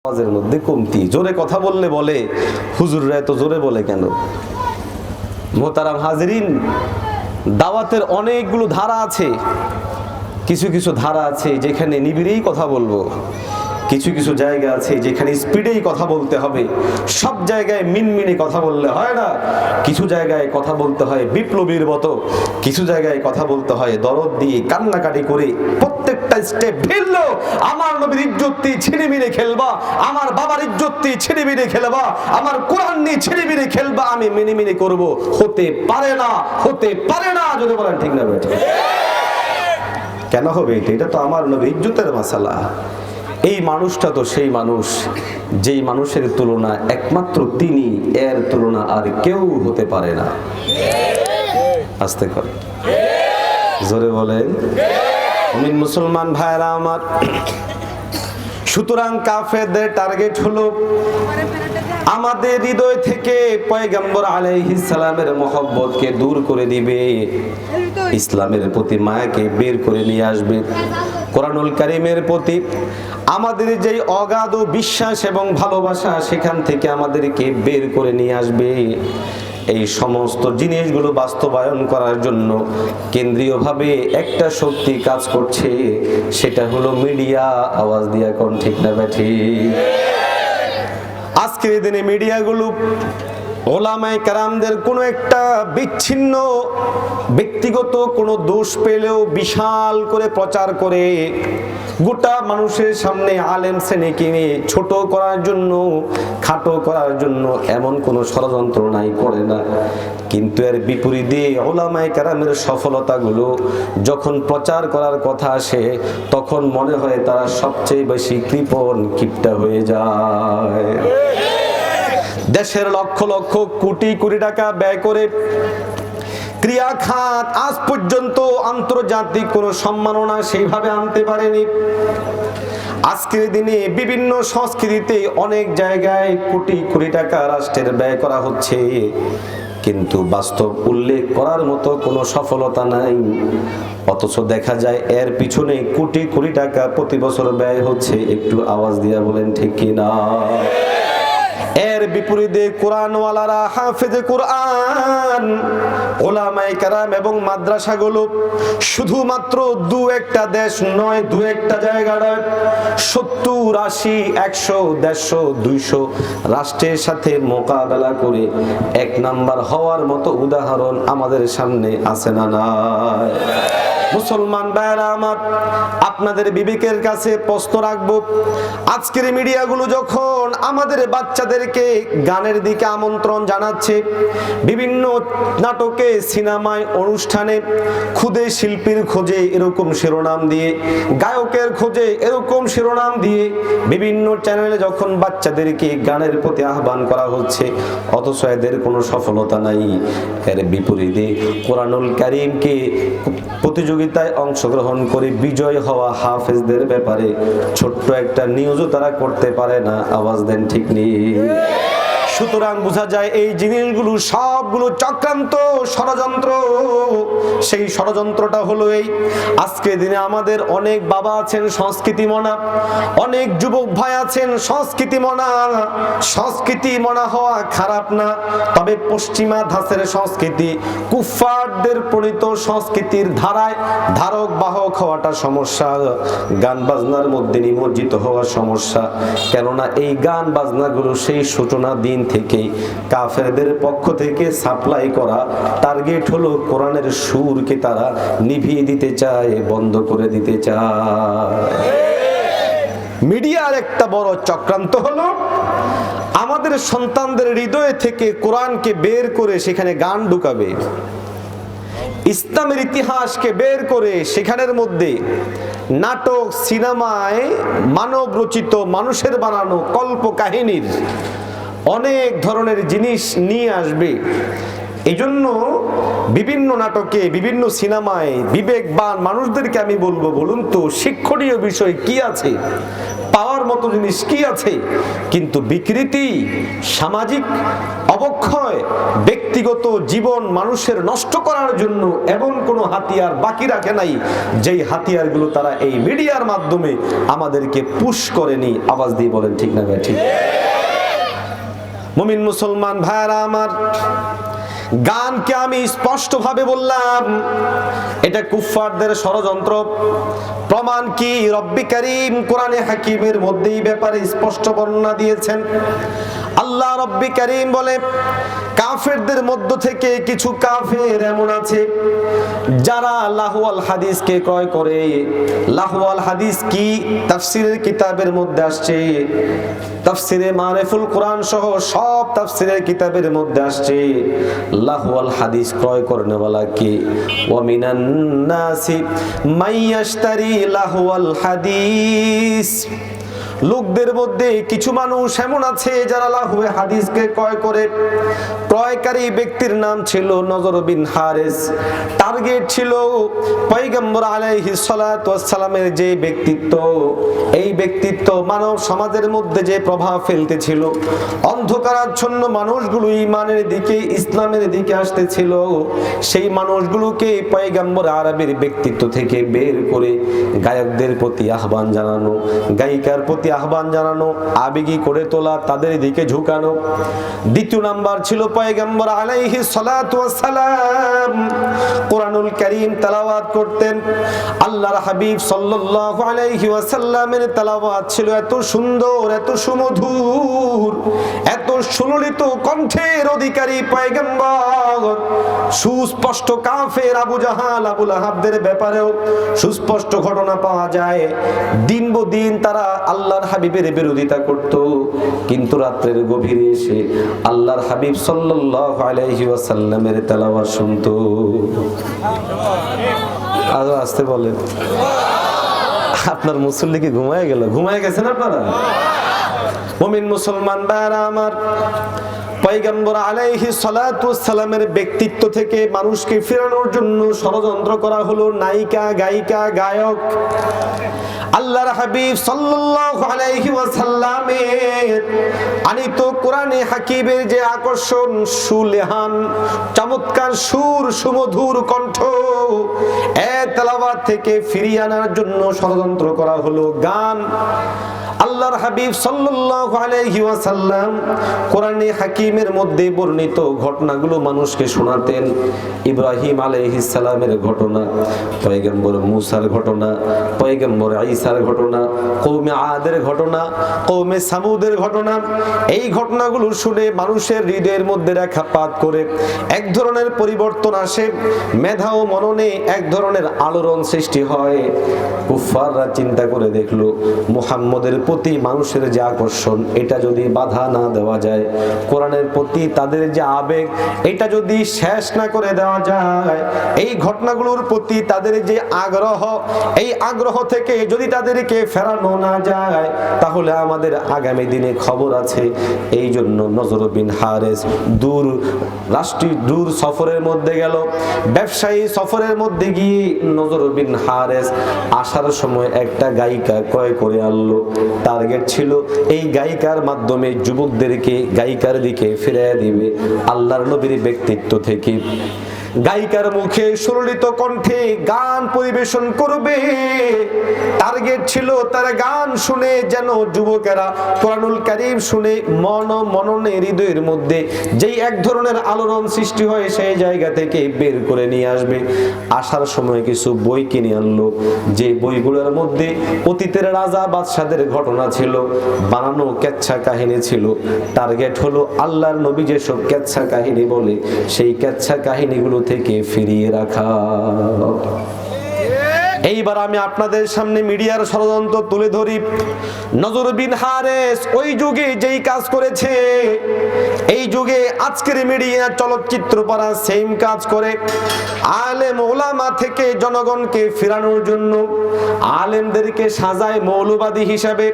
আওয়াজের মধ্যে কমতি, জোরে কথা বললে বলে হুজুররা এত জোরে বলে কেন? মোহতারাম হাজিরিন, দাওয়াতের অনেকগুলো ধারা আছে। কিছু কিছু ধারা আছে যেখানে নিবিড়েই কথা বলবো, কিছু কিছু জায়গা আছে যেখানে স্পিডেই কথা বলতে হবে। সব জায়গায় মিনমিনে কথা বললে হয় না। কিছু জায়গায় কথা বলতে হয় বিপ্লবীর মতো, কিছু জায়গায় কথা বলতে হয় দরদ দিয়ে কান্নাকাটি করে। প্রত্যেকটা স্টেপ ফেললো আমার নবীর ইজ্জত দিয়ে ছিনিমিনি খেলবা, আমার বাবার ইজ্জত দিয়ে ছিনিমিনি খেলবা, আমার কোরআন নিয়ে ছিনিমিনি খেলবা, আমি মিনিমিনি করব। হতে পারে না, হতে পারে না। যদি বলেন ঠিক না বেঠিক? কেন হবে এটা? এটা তো আমার নবীর ইজ্জতের মাসালা। এই মানুষটা তো সেই মানুষ যেই মানুষের তুলনা একমাত্র তিনি, এর তুলনা আর কেউ হতে পারে না। আস্তে করে জোরে বলেন। মুসলমান ভাইরা আমার, সুতরাং কাফেরদের টার্গেট হলো আমাদের হৃদয় থেকে পয়গম্বর আলাইহিস সালামের মহব্বতকে দূর করে দিবে, ইসলামের প্রতি মায়াকে বের করে নিয়ে আসবে, কোরআনুল কারীমের প্রতি আমাদের যে অগাধ বিশ্বাস এবং ভালোবাসা সেখান থেকে আমাদেরকে বের করে নিয়ে আসবে। এই সমস্ত জিনিসগুলো বাস্তবায়ন করার জন্য কেন্দ্রীয়ভাবে একটা শক্তি কাজ করছে, সেটা হলো মিডিয়া। আওয়াজ দিয়া কোন ঠিক না বেঠিক? আজকের দিনে মিডিয়াগুলো ওলামায়ে কেরামদের কোনো একটা বিচ্ছিন্ন ব্যক্তিগত কোনো দোষ পেলেও বিশাল করে প্রচার করে গোটা মানুষের সামনে আলেম শ্রেণীকে ছোট করার জন্য, খাটো করার জন্য এমন কোনো ষড়যন্ত্র নাই, করে না। কিন্তু এর বিপরীতে ওলামায়ে কেরামের সফলতাগুলো যখন প্রচার করার কথা আসে, তখন মনে হয় তারা সবচেয়ে বেশি কৃপণ, কিপটা হয়ে যায়। দেশের লক্ষ লক্ষ কোটি কোটি টাকা ব্যয় করে ক্রিয়া খাত আজ পর্যন্ত আন্তর্জাতিক কোনো সম্মাননা সেইভাবে আনতে পারেনি। আজকের দিনে বিভিন্ন সংস্কৃতিতে অনেক জায়গায় কোটি কোটি টাকা রাষ্ট্রের ব্যয় করা হচ্ছে, কিন্তু বাস্তব উল্লেখ করার মতো কোনো সফলতা নাই। অথচ দেখা যায় এর পিছনে কোটি কোটি টাকা প্রতি বছর ব্যয় হচ্ছে। একটু আওয়াজ দিয়া বলেন ঠিক কিনা? এর বিপরীতে কোরআনওয়ালারা, হাফেজে কোরআন, ওলামায়ে কেরাম এবং মাদ্রাসাগুলো শুধুমাত্র দু একটা দেশ নয়, দু একটা জায়গা নয়, 70, 80, 100, 150, 200 রাষ্ট্রের সাথে মোকাবেলা করে এক নাম্বার হওয়ার মতো উদাহরণ আমাদের সামনে আছে না নাই? মুসলমান ভাইরা আমার, আপনাদের বিবেকের কাছে প্রশ্ন রাখবো, আজকের মিডিয়াগুলো যখন আমাদের বাচ্চাদেরকে গানের দিকে আমন্ত্রণ জানাচ্ছে, বিভিন্ন নাটকে, সিনেমায়, অনুষ্ঠানে খুদে শিল্পীর খোঁজে এরকম শিরোনাম দিয়ে, গায়কের খোঁজে এরকম শিরোনাম দিয়ে বিভিন্ন চ্যানেলে যখন বাচ্চাদেরকে গানের প্রতি আহ্বান করা হচ্ছে, অথচ এদের কোনো সফলতা নাই। এর বিপরীতে কোরআনুল কারীমকে প্রতিযোগিতায় অংশগ্রহণ করে বিজয় হওয়া হাফেজদের ব্যাপারে ছোট্ট একটা নিউজও তারা করতে পারে না। আওয়াজ দেন ঠিক নেই? সুতরাং বোঝা যায় এই জিনিসগুলো সবগুলো চক্রান্ত, ষড়যন্ত্র। সেই ষড়যন্ত্রটা হলো এই, আজকের দিনে আমাদের অনেক বাবা আছেন সংস্কৃতি মনা, অনেক যুবক ভাই আছেন সংস্কৃতি মনা। সংস্কৃতি মনা হওয়া খারাপ না, তবে পশ্চিমা ধাঁচের সংস্কৃতি, কুফফারদের প্রণীত সংস্কৃতির ধারায় ধারক বাহক হওয়াটা সমস্যা। গান বাজনার মধ্যে নিমজ্জিত হওয়ার সমস্যা। কেননা এই গান বাজনাগুলো সেই সূচনা দিন থেকে কাফেরদের পক্ষ থেকে সাপ্লাই করা টার্গেট হলো কোরআনের সুরকে তারা নিভিয়ে দিতে চায়, বন্ধ করে দিতে চায়। মিডিয়ার একটা বড় চক্রান্ত হলো আমাদের সন্তানদের হৃদয় থেকে কোরআনকে বের করে সেখানে গান ঢুকাবে, ইসলামের ইতিহাসকে বের করে সেখানের মধ্যে নাটক, সিনেমায় মানব রচিত, মানুষের বানানো কল্প কাহিনীর অনেক ধরনের জিনিস নিয়ে আসবে। এই জন্য বিভিন্ন নাটকে, বিভিন্ন সিনেমায় বিবেকবান মানুষদেরকে আমি বলবো, বলুন তো শিক্ষণীয় বিষয় কি আছে, পাওয়ার মতো জিনিস কি আছে? কিন্তু বিকৃতি, সামাজিক অবক্ষয়, ব্যক্তিগত জীবন মানুষের নষ্ট করার জন্য এমন কোনো হাতিয়ার বাকি রাখে নাই যেই হাতিয়ারগুলো তারা এই মিডিয়ার মাধ্যমে আমাদেরকে পুশ করেনি। আওয়াজ দিয়ে বলেন ঠিক না ভাই? ঠিক। মুমিন মুসলমান ভাইরা আমার, গানকে আমি স্পষ্টভাবে বললাম এটা কুফফারদের ষড়যন্ত্র। প্রমাণ কি? রব্বি কারীম কোরআনে হাকিমের মধ্যে এই ব্যাপারে স্পষ্ট বর্ণনা দিয়েছেন। আল্লাহ রব্বি কারীম বলে, কাফেরদের মধ্য থেকে কিছু কাফের এমন আছে যারা লাহওয়াল হাদিসকে ক্রয় করে। লাহওয়াল হাদিস কি? তাফসীরের কিতাবের মধ্যে আসছে, তাফসীরে মারিফুল কোরআন সহ সব তাফসীরের কিতাবের মধ্যে আসছে লাহওয়াল হাদিস ক্রয় করনেওয়ালা কে? ওয়া মিনান নাসি মাইয়াশতারি লাহওয়াল হাদিস। লোকদের মধ্যে কিছু মানুষ এমন আছে যারা লাহওয়ে হাদিসকে ক্রয় করে। ক্রয়কারী ব্যক্তির নাম ছিল নজর বিন হারিস। টার্গেট ছিল পয়গম্বর আলাইহিস সালাতু ওয়াস সালামের যে ব্যক্তিত্ব, এই ব্যক্তিত্ব মানব সমাজের মধ্যে যে প্রভাব ফেলতেছিল, অন্ধকারাচ্ছন্ন মানুষগুলো ঈমানের দিকে, ইসলামের দিকে আসতেছিল, সেই মানুষগুলোকে পয়গম্বর আরবীর ব্যক্তিত্ব থেকে বের করে গায়কদের প্রতি আহ্বান জানানো, গায়িকার প্রতি আহ্বান জানানো, আবেগী করে তোলা, তাদের দিকে ঝুঁকানো। দ্বিতীয় নাম্বার ছিল পয়গম্বর আলাইহিস সালাতু ওয়াস সালাম কোরআনুল কারীম তেলাওয়াত করতেন। আল্লাহর হাবিব সাল্লাল্লাহু আলাইহি ওয়াসাল্লামের তেলাওয়াত ছিল এত সুন্দর, এত সুমধুর, এত সুললিত কণ্ঠের অধিকারী পয়গম্বর। সুস্পষ্ট কাফের আবু জাহাল, আবু লাহাবদের ব্যাপারেও সুস্পষ্ট ঘটনা পাওয়া যায়। দিন দিন তারা আল্লাহর হাবিবের বিরোধিতা করত, কিন্তু রাত্রের গভীরে এসে আল্লাহর হাবিব সাল্লাল্লাহু আলাইহি ওয়াসাল্লামের তেলাওয়াত শুনতো। আরো আসতে বলেন। আপনার মুসল্লি কি ঘুমায় গেল? ঘুমায় গেছেন আপনারা? মুমিন মুসলমান ভাইরা আমার, পয়গম্বর আলাইহিস সালাতু ওয়াস সালামের ব্যক্তিত্ব থেকে মানুষকে ফেরানোর জন্য ষড়যন্ত্র করা হলো নায়িকা, গায়িকা, গায়ক। আল্লাহর হাবিব সাল্লাল্লাহু আলাইহি ওয়াসাল্লামের আনিত কোরআনে হাকিমের যে আকর্ষণ, সুলেহান, চমৎকার সুর, সুমধুর কণ্ঠ, তেলাওয়াত থেকে ফিরিয়ে আনার জন্য ষড়যন্ত্র করা হলো গান। আল্লাহর হাবিব সাল্লাল্লাহু আলাইহি ওয়াসাল্লাম কোরআনে হাকিমের মধ্যে বর্ণিত ঘটনাগুলো মানুষকে শোনাতেন। ইব্রাহিম আলাইহিস সালামের ঘটনা, পয়গম্বর মুসার ঘটনা, পয়গম্বর ঈসার ঘটনা, কওমে আদের ঘটনা, কওমে সামুদের ঘটনা। এই ঘটনাগুলো শুনে মানুষের হৃদয়ের মধ্যে রেখাপাত করে এক ধরনের পরিবর্তন আসে, মেধা ও মননে এক ধরনের আলোড়ন সৃষ্টি হয়। কুফফাররা চিন্তা করে দেখলো, মুহাম্মদের প্রতি মানুষের যে আকর্ষণ, এটা যদি বাধা না দেওয়া যায়, কোরআনের প্রতি তাদের যে আবেগ, এটা যদি শেষ না করে দেওয়া যায়, এই ঘটনাগুলোর প্রতি তাদের যে আগ্রহ, এই আগ্রহ থেকে যদি তাদেরকে ফেরানো না যায়, তাহলে আমাদের আগামী দিনে খবর আছে। এই জন্য নজর বিন হারিস দূর সফরের মধ্যে গেল, ব্যবসায়ী সফরের মধ্যে গিয়ে নজর বিন হারিস আসার সময় একটা গায়িকা ক্রয় করে আনলো। টার্গেট ছিল এই গায়িকার মাধ্যমে যুবকদেরকে গায়িকার দিকে ফিরিয়ে দিবে আল্লাহর নবীর ব্যক্তিত্ব থেকে। গায়িকার মুখে সুললিত কণ্ঠে গান পরিবেশন করবে। টার্গেট ছিল তার গান শুনে যেন যুবকেরা কোরআনুল কারীম শুনে মননে হৃদয়ের মধ্যে যেই এক ধরনের আলোড়ন সৃষ্টি হয়, সেই জায়গা থেকে বের করে নিয়ে আসবে। আসার সময় কিছু বই কিনে আনলো, যে বইগুলোর মধ্যে অতীতের রাজা বাদশাদের ঘটনা ছিল, বানানো কেচ্ছা কাহিনী ছিল। টার্গেট হলো আল্লাহর নবী যেসব কেচ্ছা কাহিনী বলে, সেই কেচ্ছা কাহিনীগুলো থেকে ফিরিয়ে রাখা। এইবার আমি আপনাদের সামনে মিডিয়ার ষড়যন্ত্র তুলে ধরি। নজর বিন হারেস ওই যুগে যেই কাজ করেছে, এই যুগে আজকের মিডিয়া চলচ্চিত্র পাড়া সেম কাজ করে। আলেম ওলামা থেকে জনগণকে ফেরানোর জন্য আলেমদেরকে সাজায় মৌলবাদী হিসাবে,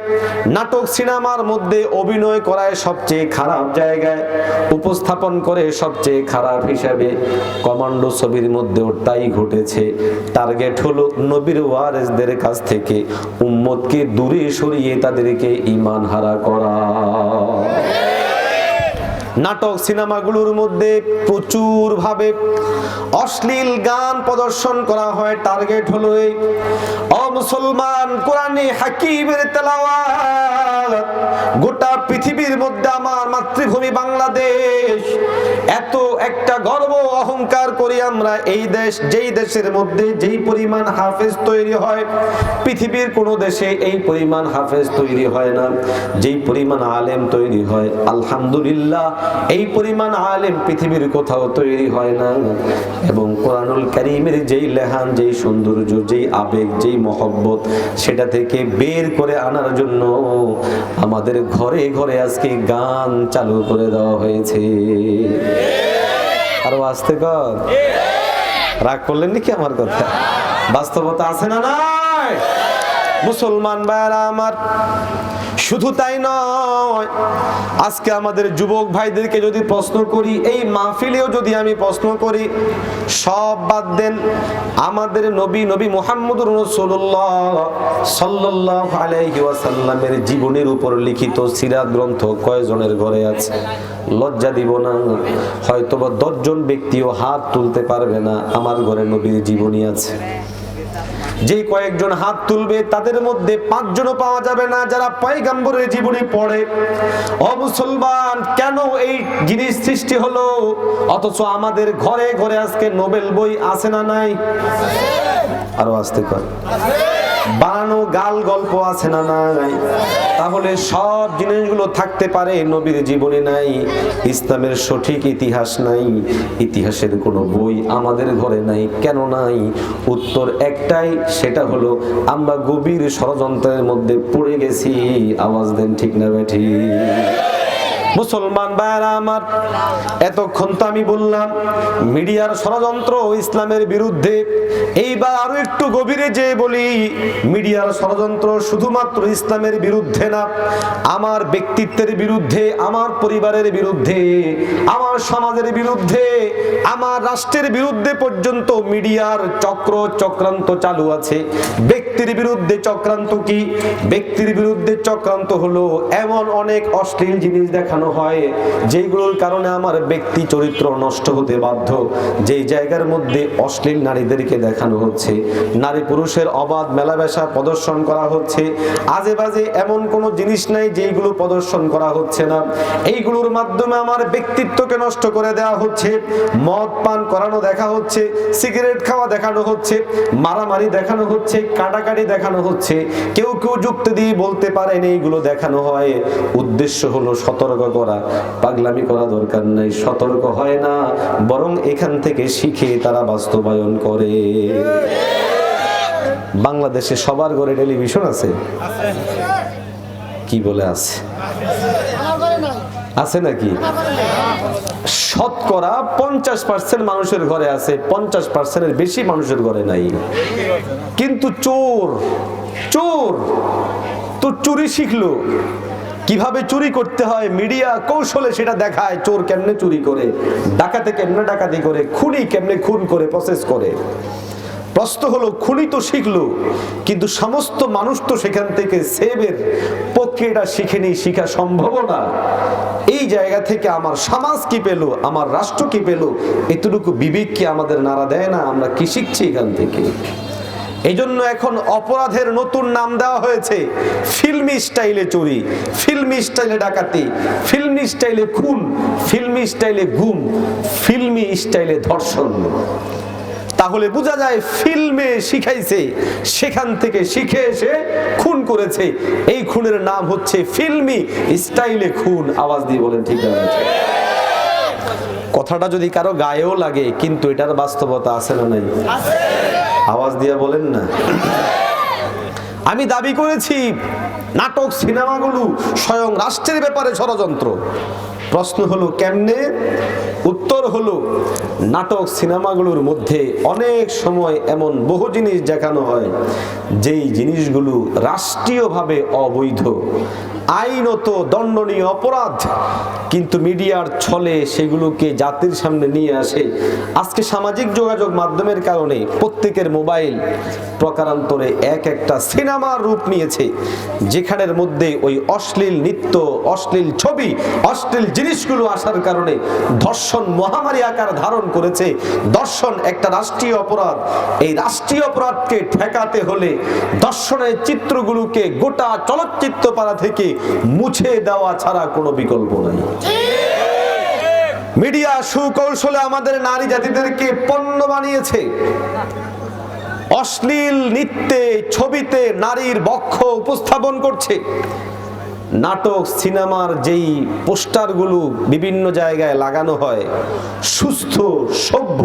নাটক সিনেমার মধ্যে অভিনয় করায় সবচেয়ে খারাপ জায়গায়, উপস্থাপন করে সবচেয়ে খারাপ হিসাবে। কমান্ডো ছবির মধ্যেও তাই ঘটেছে। টার্গেট হলো নবীর ওয়ারিসদের কাছ থেকে উম্মতকে দূরে সরিয়ে তাদেরকে ঈমান হারা করা। নাটক সিনেমাগুলোর মধ্যে প্রচুর ভাবে অশ্লীল গান প্রদর্শন করা হয়। টার্গেট হলো এই মুসলমান কোরআনে হাকিমের তেলাওয়াত। গোটা পৃথিবীর মধ্যে আমার মাতৃভূমি বাংলাদেশ, এত একটা গর্ব অহংকার করি আমরা। এই দেশ, যেই দেশের মধ্যে যেই পরিমাণ হাফেজ তৈরি হয়, পৃথিবীর কোনো দেশে এই পরিমাণ হাফেজ তৈরি হয় না। যেই পরিমাণ আলেম তৈরি হয়, আলহামদুলিল্লাহ, এই পরিমাণ আলেম পৃথিবীর কোথাও তৈরি হয় না। এবং কোরআনুল কারীমের যেই লেহান, যেই সৌন্দর্য, যেই আবেগ, যেই মহব্বত, সেটা থেকে বের করে আনার জন্য আমাদের ঘরে ঘরে আজকে গান চালু করে দেওয়া হয়েছে। আরো আসতে কর, রাগ করলেন নাকি আমার কথা? বাস্তবতা আছে না নাই? মুসলমান ভাইরা আমার, শুধু তাই নয়, আজকে আমাদের যুবক ভাইদেরকে যদি প্রশ্ন করি, এই মাহফিলেও যদি আমি প্রশ্ন করি, সব বাদ দেন, আমাদের নবী মুহাম্মদুর রাসূলুল্লাহ সাল্লাল্লাহু আলাইহি ওয়াসাল্লামের জীবনের উপর লিখিত সিরাত গ্রন্থ কয়জনের ঘরে আছে? লজ্জা দিব না, হয়তোবা 10 জন ব্যক্তিও হাত তুলতে পারবে না আমার ঘরে নবীর জীবনী আছে। যে কয়েকজন হাত তুলবে তাদের মধ্যে 5 জনও পাওয়া যাবে না যারা পয়গম্বরের জীবনী পড়ে। ও মুসলমান, কেন এই জিনিস সৃষ্টি হলো? অথচ আমাদের ঘরে ঘরে আজকে নোবেল বই আছে না নাই? আরো আসতে কর, বানানো গাল গল্প আছে না নাই? তাহলে সব জিনিসগুলো থাকতে পারে, নবীর জীবনী নাই, ইসলামের সঠিক ইতিহাস নাই, ইতিহাসের কোনো বই আমাদের ঘরে নাই। কেন নাই? উত্তর একটাই, সেটা হলো আমরা গভীর ষড়যন্ত্রের মধ্যে পড়ে গেছি। আওয়াজ দেন ঠিক না বেঠি? মুসলমান ভাইরা আমার, এতক্ষণ তো আমি বললাম মিডিয়ার ষড়যন্ত্র ইসলামের বিরুদ্ধে। এইবার আরো একটু গভীরে যে বলি, মিডিয়ার ষড়যন্ত্র শুধুমাত্র ইসলামের বিরুদ্ধে না, আমার ব্যক্তিত্বের বিরুদ্ধে, আমার পরিবারের বিরুদ্ধে, আমার সমাজের বিরুদ্ধে, আমার রাষ্ট্রের বিরুদ্ধে পর্যন্ত মিডিয়ার চক্রান্ত চালু আছে। ব্যক্তির বিরুদ্ধে চক্রান্ত কি? ব্যক্তির বিরুদ্ধে চক্রান্ত হলো এমন অনেক অশ্লীল জিনিস দেখানো হয় যেগুলোর কারণে আমার ব্যক্তি চরিত্র নষ্ট হতে বাধ্য। যেই জায়গার মধ্যে অশ্লীল নারীদেরকে দেখানো হচ্ছে, নারী পুরুষের অবাধ মেলামেশা প্রদর্শন করা হচ্ছে, আজে বাজে এমন কোন জিনিস নাই যেইগুলো প্রদর্শন করা হচ্ছে না। এইগুলোর মাধ্যমে আমার ব্যক্তিত্বকে নষ্ট করে দেওয়া হচ্ছে। মদ পান করানো দেখা হচ্ছে, সিগারেট খাওয়া দেখানো হচ্ছে, মারামারি দেখানো হচ্ছে, কাটাকাটি দেখানো হচ্ছে। কেউ কেউ যুক্তি দিয়ে বলতে পারেন এইগুলো দেখানো হয়, উদ্দেশ্য হলো সতর্ক করা। পাগলামি করা দরকার নাই, সতর্ক হয় না, বরং এখান থেকে শিখে তারা বাস্তবায়ন করে। বাংলাদেশে সবার ঘরে টেলিভিশন আছে? কি বলে আছে? আছে নাকি? শতকরা 50% মানুষের ঘরে আছে, 50%-এর বেশি মানুষের ঘরে নাই। কিন্তু চোর তো চুরি শিখলো, কিভাবে চুরি করতে হয় মিডিয়া কৌশলে সেটা দেখায়। চোর কেমনে চুরি করে, ডাকাতে কেমনে ডাকাতি করে, খুনি কেমনে খুন করে প্রসেস করে। প্রশ্ন হলো, খুনি তো শিখলো, কিন্তু সমস্ত মানুষ তো সেখান থেকে সেভের প্রক্রিয়াটা শিখেনি, শিখা সম্ভব না। এই জায়গা থেকে আমার সমাজ কি পেল, আমার রাষ্ট্র কি পেল, এতটুকু বিবেক কি আমাদের নাড়া দেয় না? আমরা কি শিখছি এখান থেকে? এই জন্য এখন অপরাধের নতুন নাম দেওয়া হয়েছে ফিল্মি স্টাইলে চুরি, ফিল্মি স্টাইলে ডাকাতি, ফিল্মি স্টাইলে খুন, ফিল্মি স্টাইলে গুম, ফিল্মি স্টাইলে ধর্ষণ। তাহলে বোঝা যায় ফিল্মে শিখাইছে, সেখান থেকে শিখে এসে খুন করেছে। এই খুনের নাম হচ্ছে ফিল্মি স্টাইলে খুন। আওয়াজ দিয়ে বলেন ঠিক আছে? কথাটা যদি কারো গায়েও লাগে, কিন্তু এটার বাস্তবতা আছে না নাই? আওয়াজ দিয়ে বলেন না। আমি দাবি করেছি নাটক সিনেমাগুলো স্বয়ং রাষ্ট্রের ব্যাপারে ষড়যন্ত্র। প্রশ্ন হলো কেমনে? উত্তর হলো নাটক সিনেমাগুলোর মধ্যে অনেক সময় এমন বহু জিনিস দেখানো হয় যেই জিনিসগুলো রাষ্ট্রীয়ভাবে অবৈধ, আইনত দণ্ডনীয় অপরাধ, কিন্তু মিডিয়ার ছলে সেগুলোকে জাতির সামনে নিয়ে আসে। আজকে সামাজিক যোগাযোগ মাধ্যমের কারণে প্রত্যেকের মোবাইল প্রকারান্তরে এক একটা সিনেমার রূপ নিয়েছে, যেখানের মধ্যে ওই অশ্লীল নৃত্য, অশ্লীল ছবি, অশ্লীল জিনিসগুলো আসার কারণে ধর্ষণ মহামারী আকার ধারণ করেছে। ধর্ষণ একটা রাষ্ট্রীয় অপরাধ। এই রাষ্ট্রীয় অপরাধকে ঠেকাতে হলে ধর্ষণের চিত্রগুলোকে গোটা চলচ্চিত্র পাড়া থেকে মুছে দেওয়া ছাড়া কোনো বিকল্প নাই। মিডিয়া সুকৌশলে আমাদের নারী জাতিদেরকে পণ্য বানিয়েছে। অশ্লীল নৃত্যে, ছবিতে নারীর বক্ষ উপস্থাপন করছে। নাটক সিনেমার যেই পোস্টারগুলো বিভিন্ন জায়গায় লাগানো হয়, সুস্থ সভ্য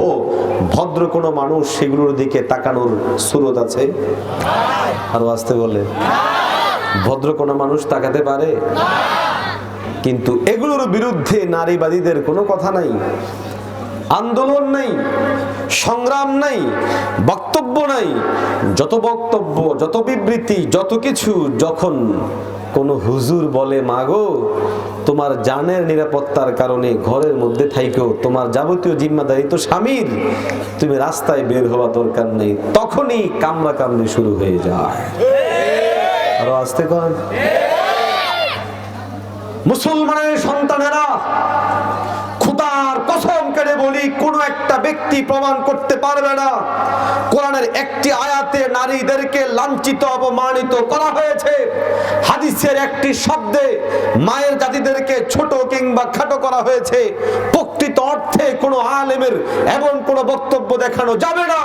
ভদ্র কোনো মানুষ সেগুলোর দিকে তাকানোর সুরত আছে? আরো আসতে বলে, ভদ্র কোনো মানুষ তাকাতে পারে? কিন্তু এগুলোর বিরুদ্ধে নারীবাদীদের কোনো কথা নাই, আন্দোলন নাই, সংগ্রাম নাই, বক্তব্য নাই। যত বক্তব্য, যত বিবৃতি, যত কিছু, যখন কোন হুজুর বলে মাগো তোমার জানের নিরাপত্তার কারণে ঘরের মধ্যে থাইকো, তোমার যাবতীয় জিম্মাদারি তো স্বামীর, তুমি রাস্তায় বের হওয়া দরকার নেই, তখনই কামড়া কামড়ি শুরু হয়ে যায়। আরো আসতে কর। মুসলমানের সন্তানেরা, খোদার কসম কেটে বলি, কোন একটা ব্যক্তি প্রমাণ করতে পারবে না কোরআনের একটি আয়াতে নারীদেরকে লাঞ্ছিত অপমানিত করা হয়েছে, হাদিসের একটি শব্দে মায়ের জাতিদেরকে ছোট কিংবা খাটো করা হয়েছে। প্রকৃত অর্থে কোনো আলেমের এমন কোনো বক্তব্য দেখানো যাবে না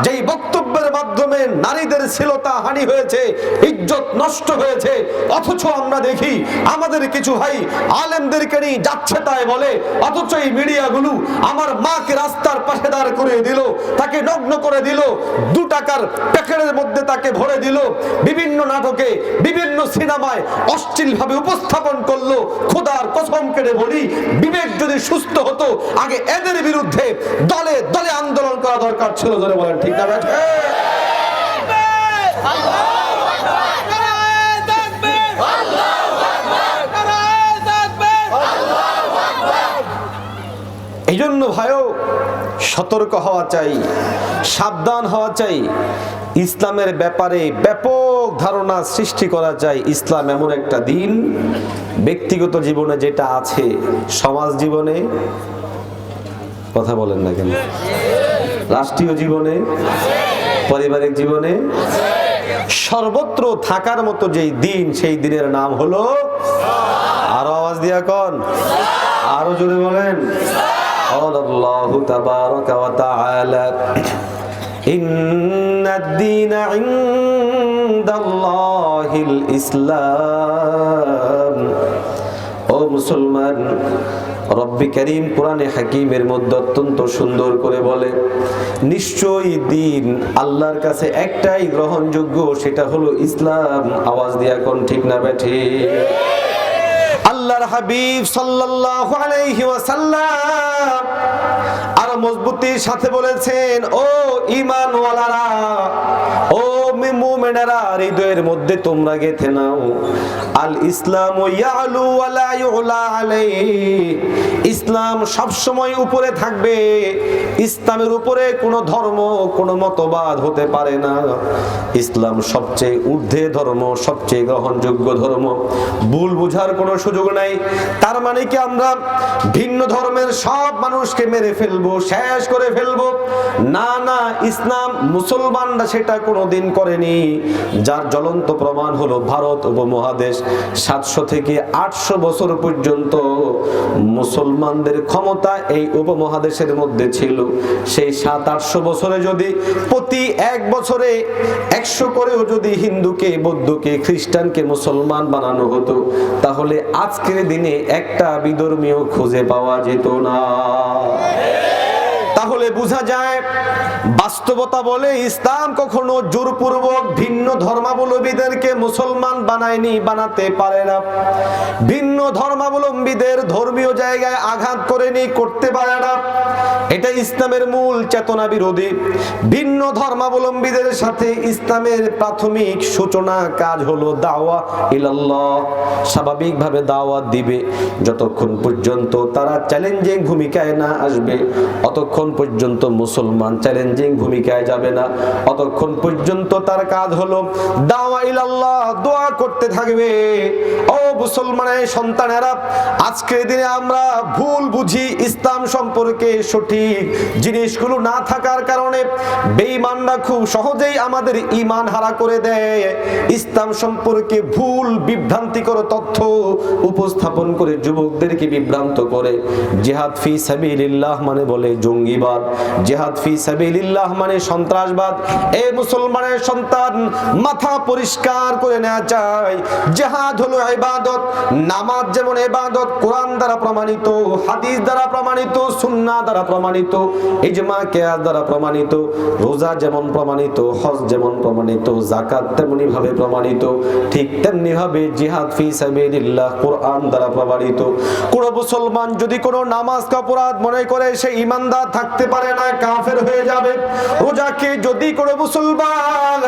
যেই বক্তব্যের মাধ্যমে নারীদের শ্লীলতা হানি হয়েছে, ইজ্জত নষ্ট হয়েছে। অথচ আমরা দেখি আমাদের কিছু ভাই আলেমদেরকে নিয়ে যাচ্ছে তাই বলে, অথচ এই মিডিয়াগুলো আমার মাকে রাস্তার পাশে দাঁড় করিয়ে দিল, তাকে নগ্ন করে দিল, 2 টাকার প্যাকেটের মধ্যে তাকে ভরে দিল, বিভিন্ন নাটকে, বিভিন্ন সিনেমায় অশ্লীল ভাবে উপস্থাপন করলো। খোদার কসম কেটে বলি, বিবেক যদি সুস্থ হতো আগে এদের বিরুদ্ধে দলে দলে আন্দোলন করা দরকার ছিল। ধরে বলেন ঠিক না? এই জন্য ভাইও সতর্ক হওয়া চাই, সাবধান হওয়া চাই। ইসলামের ব্যাপারে ব্যাপক ধারণা সৃষ্টি করা চাই। ইসলাম এমন একটা দিন, ব্যক্তিগত জীবনে যেটা আছে, সমাজ জীবনে, কথা বলেন না কেন, রাষ্ট্রীয় জীবনে, পারিবারিক জীবনে, সর্বত্র থাকার মতো যেই দিন, সেই দিনের নাম হলো, আরো আওয়াজ দিয়া কন, আরো জোরে বলেন, আল্লাহু তাবারাকা ওয়া তাআলা ইন্নাদ-দীনা ইনদাল্লাহিল ইসলাম। ও মুসলমান, রব্বি কারীম কোরআনে হাকিমের মধ্যে অত্যন্ত সুন্দর করে বলে, নিশ্চয়ই দিন আল্লাহর কাছে একটাই গ্রহণযোগ্য, সেটা হলো ইসলাম। আওয়াজ দিয়া কোন ঠিক না বেঠি? আল্লাহর হাবিব সাল্লাল্লাহু আলাইহি ওয়াসাল্লাম আর মজবুতির সাথে বলেছেন, ও ঈমানওয়ালারা, ও মুমিনেরা, হৃদয়ের মধ্যে তোমরা গেঁথে নাও, আল ইসলামু ইয়ালু ওয়া লা ইউলা আলাইহি, ইসলাম সব সময় উপরে থাকবে। ইসলামের উপরে কোনো ধর্ম, কোনো মতবাদ হতে পারে না। ইসলাম সবচেয়ে ঊর্ধ্বে ধর্ম, সবচেয়ে গ্রহণযোগ্য ধর্ম। ভুল বুঝার কোনো সুযোগ নাই। তার মানে কি আমরা ভিন্ন ধর্মের সব মানুষকে মেরে ফেলবো, শেষ করে ফেলবো? না না, ইসলাম মুসলমানরা সেটা কোনোদিন করেনি। যার জ্বলন্ত প্রমাণ হলো ভারত উপমহাদেশ। 700 থেকে 800 বছর পর্যন্ত মুসলমানদের ক্ষমতা এই উপমহাদেশের মধ্যে ছিল। সেই 700-800 বছরে যদি প্রতি 1 বছরে 100 করেও যদি হিন্দুকে, বৌদ্ধকে, খ্রিস্টানকে মুসলমান বানানো হতো, তাহলে আজকের দিনে একটা বিধর্মীয় খুঁজে পাওয়া যেত না। তাহলে বোঝা যায় বাস্তবতা বলে ইসলাম কখনো জোরপূর্বক ভিন্ন ধর্মাবলম্বীদেরকে মুসলমান বানায়নি, বানাতে পারে না। ভিন্ন ধর্মাবলম্বীদের ধর্মীয় জায়গায় আঘাত করেনি, করতে পারে না। এটা ইসলামের মূল চেতনা বিরোধী। ভিন্ন ধর্মাবলম্বীদের সাথে ইসলামের প্রাথমিক সূচনা কাজ হলো দাওয়া ইলাল্লাহ। স্বাভাবিকভাবে দাওয়াত দিবে, যতক্ষণ পর্যন্ত তারা চ্যালেঞ্জিং ভূমিকায় না আসবে অতক্ষণ পর্যন্ত মুসলমান চ্যালেঞ্জিং ভূমিকায় যাবে না। অতক্ষণ পর্যন্ত তার কাজ হলো দাওয়া ইলাল্লাহ, দোয়া করতে থাকবে। ও মুসলমানের সন্তানেরা, আজকের দিনে আমরা ভুল বুঝি ইসলাম সম্পর্কে, সঠিক জিনিসগুলো না থাকার কারণে বেঈমানরা খুব সহজেই আমাদের ঈমান হারা করে দেয়। ইসলাম সম্পর্কে ভুল বিভ্রান্তিকর তথ্য উপস্থাপন করে যুবকদেরকে বিভ্রান্ত করে। জিহাদ ফি সাবিলিল্লাহ মানে বলে জঙ্গিবাদ, জিহাদ ফি সাবিলিল্লাহ মানে সন্ত্রাসবাদ। এই মুসলমানের সন্তান, মাথা পরিষ্কার করে নেওয়া চাই। জিহাদ হলো ইবাদত। নামাজ যেমন ইবাদত, কোরআন দ্বারা প্রমাণিত, হাদিস দ্বারা প্রমাণিত, সুন্নাহ দ্বারা প্রমাণিত, ইজমা কিয়াস দ্বারা প্রমাণিত। রোজা যেমন প্রমাণিত, হজ যেমন প্রমাণিত, যাকাত তেমনি ভাবে প্রমাণিত। ঠিক তেমনি ভাবে জিহাদ ফি সাবিলিল্লাহ কোরআন দ্বারা প্রমাণিত। কোন মুসলমান যদি কোনো নামাজকে অপরাধ মনে করে সে ঈমানদার থাকতে পারে না, কাফের হয়ে যাবে। রোজাকে যদি কোনো মুসলমান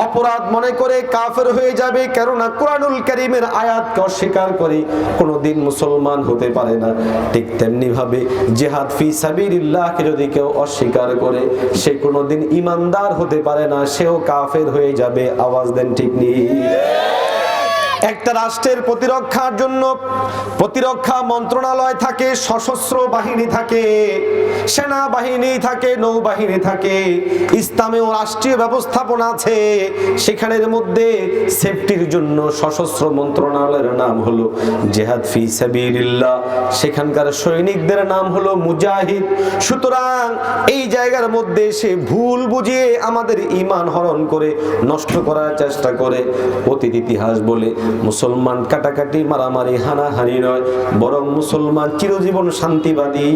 অপরাধ মনে করে কাফের হয়ে যাবে, কেননা কোরআনুল কারীমের আয়াতকে অস্বীকার করে কোনোদিন মুসলমান হতে পারে না। ঠিক তেমনি ভাবে জিহাদ ফি সাবিলিল্লাহকে যদি কেউ অস্বীকার করে সে কোনোদিন ঈমানদার হতে পারে না, সেও কাফের হয়ে যাবে। আওয়াজ দেন ঠিক নেই? একটা রাষ্ট্রের প্রতিরক্ষার জন্য প্রতিরক্ষা মন্ত্রণালয় থাকে, সশস্ত্র বাহিনী থাকে, সেনাবাহিনী থাকে, নৌবাহিনী থাকে। ইসলামেও রাষ্ট্রীয় ব্যবস্থাপনা আছে, সেখানের মধ্যে সেফটির জন্য সশস্ত্র মন্ত্রণালয়ের নাম হলো জিহাদ ফি সাবিলিল্লাহ, সেখানকার সৈনিকদের নাম হলো মুজাহিদ। সুতরাং এই জায়গার মধ্যে সে ভুল বুঝিয়ে আমাদের ঈমান হরণ করে নষ্ট করার চেষ্টা করে। অতীত ইতিহাস বলে মুসলমান কাটাকাটি, মারামারি, হানাহানি নয়, বরং মুসলমান চিরজীবন শান্তিবাদী।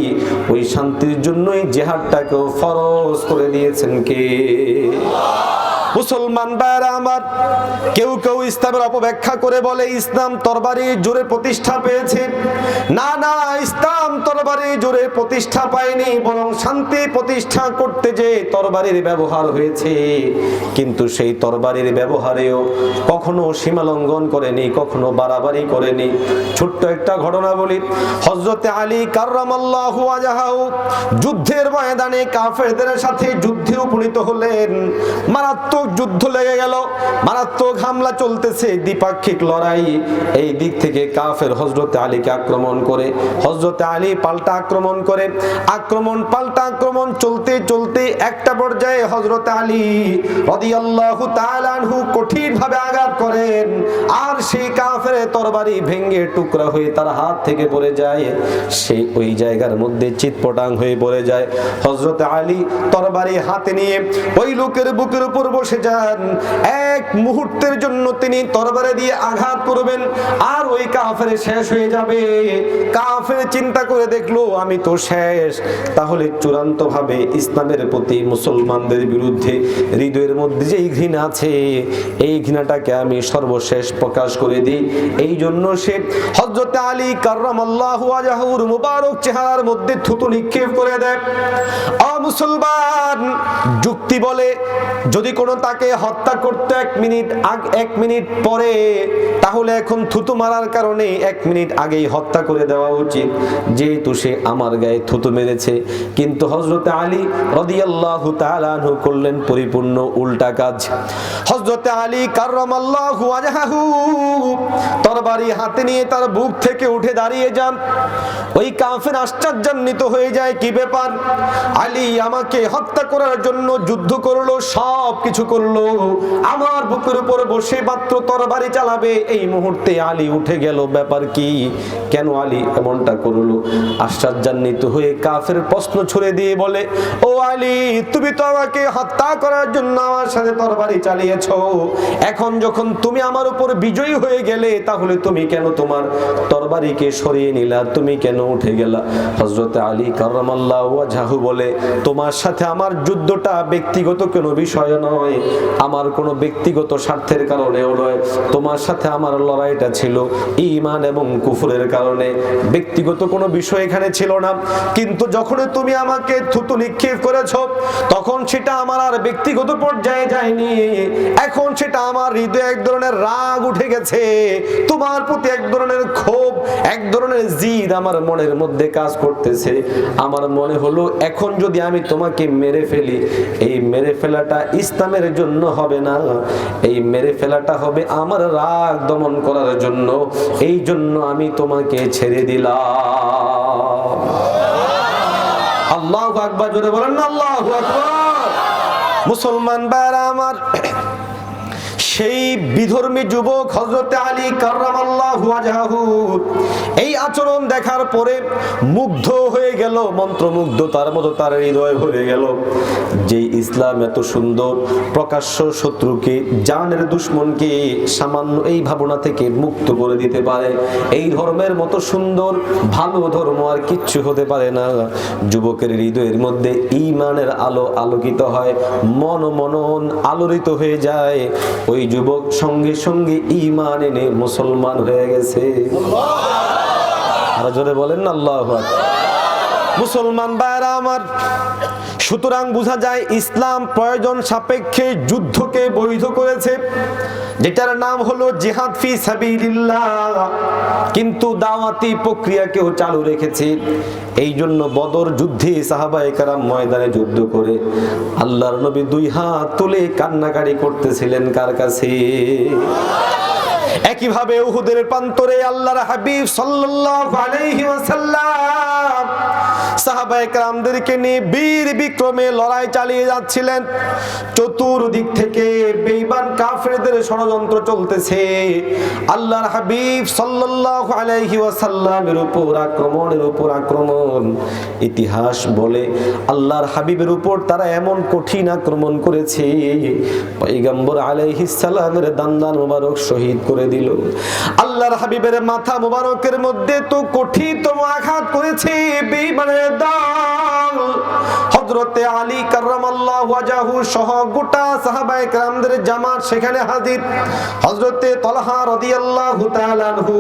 ওই শান্তির জন্যই জিহাদটাকেও ফরজ করে দিয়েছেন কে? মুসলমান ভাইরা আমার, কেউ কেউ ইসলামের অপব্যাখ্যা করে বলে ইসলাম তরবারি জোরে প্রতিষ্ঠা পেয়েছে। না না, ইসলাম তরবারি জোরে প্রতিষ্ঠা পায়নি, বরং শান্তি প্রতিষ্ঠা করতে যে তরবারির ব্যবহার হয়েছে। কিন্তু সেই তরবারির ব্যবহারেও কখনো সীমা লঙ্ঘন করেনি, কখনো বাড়াবাড়ি করেনি। ছোট্ট একটা ঘটনা বলি। হযরতে আলী কাররামাল্লাহু ওয়াজহাহু যুদ্ধের ময়দানে কাফেরদের সাথে যুদ্ধে উপনীত হলেন। মারাত্মক যুদ্ধ লেগে গেল, মারাত্মক হামলা চলতেছে, দ্বিপাক্ষিক লড়াই। এই দিক থেকে কাফের হযরতে আলীকে আক্রমণ করে, হযরতে আলী পাল্টা আক্রমণ করে, আক্রমণ পাল্টা আক্রমণ চলতে চলতে একটা পর্যায়ে হযরতে আলী রাদিয়াল্লাহু তাআলা আনহু কঠিন ভাবে আঘাত করেন, আর সেই কাফের তরবারি ভেঙে টুকরা হয়ে তার হাত থেকে পড়ে যায়। সে ওই জায়গার মধ্যে চিৎপটাং হয়ে পড়ে যায়। হযরতে আলী তরবারি হাতে নিয়ে ওই লোকের বুকের উপর বসে যান। এক মুহূর্তের জন্য তিনি তরবারি দিয়ে আঘাত করবেন আর ওই কাফের শেষ হয়ে যাবে। কাফের চিন্তা করে দেখলো আমি তো শেষ, তাহলে চূড়ান্ত ভাবে ইসলামের প্রতি মুসলমানদের বিরুদ্ধে হৃদয়ের মধ্যে যে ঘৃণা আছে, এই ঘৃণাটাকে আমি সর্বশেষ প্রকাশ করে দিই। এই জন্য সে হযরতে আলী কাররামাল্লাহু ওয়াজহুর মুবারক চেহারার মধ্যে থুতু নিক্ষেপ করে দেয়। মুসলমান যুক্তি বলে যদি কোনো তাকে হত্যা করতে 1 মিনিট পরে, তাহলে এখন থুতু মারার কারণে 1 মিনিট আগেই হত্যা করে দেওয়া উচিত, যেহেতু সে আমার গায়ে থুতু মেরেছে। কিন্তু হযরতে আলী রাদিয়াল্লাহু তাআলা আনহু করলেন পরিপূর্ণ উল্টা কাজ। হযরতে আলী কাররামাল্লাহু ওয়াজহাহু তরবারি হাতে নিয়ে তার বুক থেকে উঠে দাঁড়িয়ে যান। ওই কাফের আশ্চর্যান্বিত হয়ে যায়, কি ব্যাপার? আলী আমাকে হত্যা করার জন্য যুদ্ধ করলো, সব কিছু করলো, আমার বুকের উপর বসে মাত্র তরবারি চালাবে, এই মুহূর্তে আলী উঠে গেল। ব্যাপার কি, কেন আলী এমনটা করলো? আশ্চর্যান্বিত হয়ে কাফের প্রশ্ন ছুড়ে দিয়ে বলে, ও আলী, তুমি তো আমাকে হত্যা করার জন্য আমার সাথে তরবারি চালিয়েছো, এখন যখন তুমি আমার উপর বিজয়ী হয়ে গেলে, তাহলে তুমি কেন তোমার তরবারিকে সরিয়ে নিলা, তুমি কেন উঠে গেলা? হযরত আলী কাররামাল্লাহু ওয়াজহাহু বলে, তোমার সাথে আমার যুদ্ধটা ব্যক্তিগত কোনো বিষয় নয়, আমার কোনো ব্যক্তিগত স্বার্থের কারণেও নয়, তোমার সাথে আমার লড়াইটা ছিল ঈমান এবং কুফরের কারণে, ব্যক্তিগত কোনো বিষয় এখানে ছিল না। কিন্তু যখন তুমি আমাকে থুতু নিক্ষেপ করেছো, তখন সেটা আমার আর ব্যক্তিগত পর্যায়ে যায়নি, এখন সেটা আমার হৃদয়ে এক ধরনের রাগ উঠে গেছে, তোমার প্রতি এক ধরনের ক্ষোভ, এক ধরনের জিদ আমার মনের মধ্যে কাজ করতেছে। আমার মনে হলো, এখন যদি আমি তোমাকে মেরে ফেলি, এই মেরে ফেলাটা ইসলামের জন্য হবে না, এই মেরে ফেলাটা হবে আমার রাগ দমন করার জন্য, এই জন্য আমি তোমাকে ছেড়ে দিলাম। আল্লাহু আকবার, জোরে বলেন না আল্লাহু আকবার। মুসলমান ভাইরা আমার, সেই বিধর্মী যুবক হযরত আলী কাররামাল্লাহু ওয়াজহাহু এই আচরণ দেখার পরে মুগ্ধ হয়ে গেল, মন্ত্রমুগ্ধ তার মতো তার হৃদয় ভরে গেল। যে ইসলাম এত সুন্দর, প্রকাশ্য শত্রুকে, জানের দুশমনকে সামান্য এই ভাবনা থেকে মুক্ত করে দিতে পারে, এই ধর্মের মতো সুন্দর ভালো ধর্ম আর কিচ্ছু হতে পারে না। যুবকের হৃদয়ের মধ্যে ঈমানের আলো আলোকিত হয়, মনন আলোড়িত হয়ে যায়। ওই যুবক সঙ্গে সঙ্গে ঈমান এনে মুসলমান হয়ে গেছে। আর জোরে বলেন না আল্লাহু আকবার। মুসলমান ভাইরা আমার, সুতরাং বোঝা যায় ইসলাম প্রয়োজন সাপেক্ষে যুদ্ধকে বৈধ করেছে, যেটার নাম হলো জিহাদ ফি সাবিলিল্লাহ, কিন্তু দাওয়াতি প্রক্রিয়াকেও চালু রেখেছে। এই জন্য বদর যুদ্ধে সাহাবায়ে কেরাম ময়দানে যুদ্ধ করে আল্লাহর নবী দুই হাত তুলে কান্নাকাটি করতেছিলেন কার কাছে? একইভাবে উহুদের প্রান্তরে আল্লাহর হাবিব সাল্লাল্লাহু আলাইহি ওয়াসাল্লাম সাহাবায়ে কেরামদেরকে নিয়ে বীর বিক্রমে লড়াই চালিয়ে যাচ্ছিলেন। চতুর্দিক থেকে বেঈমান কাফেরদের ষড়যন্ত্র চলতেছে। আল্লাহর হাবিব সাল্লাল্লাহু আলাইহি ওয়াসাল্লামের উপর আক্রমণের উপর আক্রমণ। ইতিহাস বলে আল্লাহর হাবিবের উপর তারা এমন কঠিন আক্রমণ করেছে, পয়গম্বর আলাইহিস সালামের দান্দান মোবারক শহীদ করে দিল। আল্লাহর হাবিবের মাথা মোবারকের মধ্যে তো কঠিনতম আঘাত করেছে বেঈমানের দল। হযরতে আলী কাররামাল্লাহু ওয়াজহাহু সহ গোটা সাহাবায়ে কেরামদের জামাত সেখানে হাজির। হযরতে তালহা রাদিয়াল্লাহু তাআলা আনহু